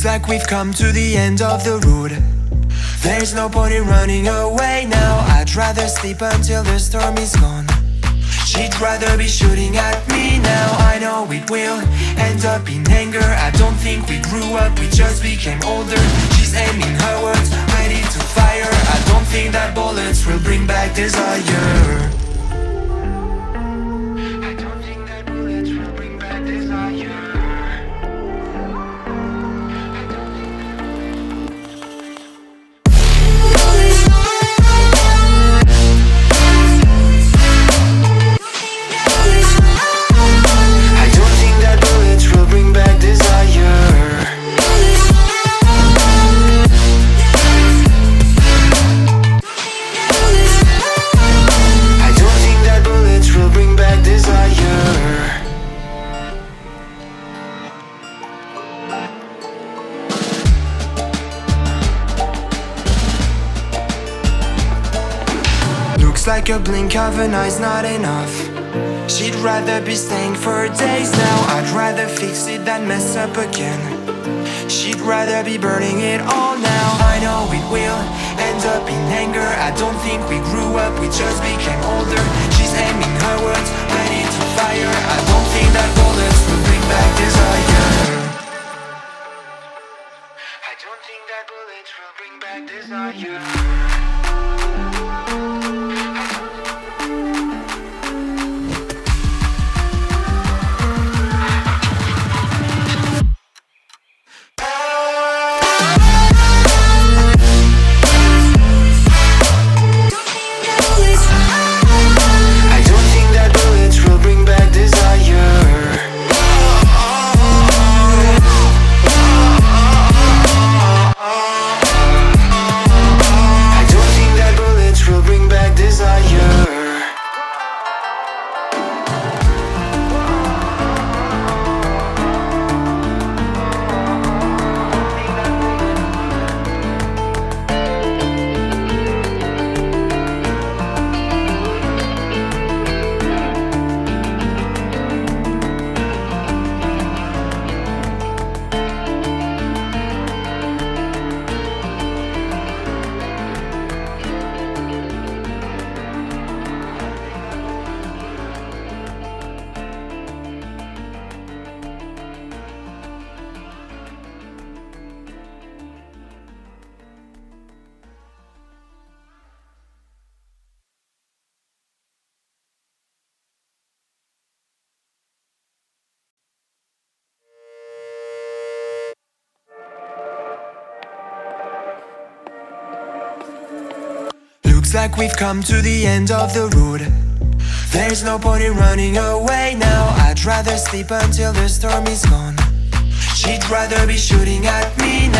Looks like we've come to the end of the road. There's no point in running away now. I'd rather sleep until the storm is gone. She'd rather be shooting at me now. I know it will end up in anger. I don't think we grew up, we just became older. She's aiming her words, ready to fire. I don't think that bullets will bring back desire. I don't think that bullets will bring back desire. Looks like a blink of an eye's not enough. She'd rather be staying for days now. I'd rather fix it than mess up again. She'd rather be burning it all now. I know it will end up in anger. I don't think we grew up, we just became older. She's aiming her words, ready to fire. I don't think that bullets will bring back desire. I don't think that bullets will bring back desire. Looks like we've come to the end of the road. There's no point in running away now. I'd rather sleep until the storm is gone. She'd rather be shooting at me now.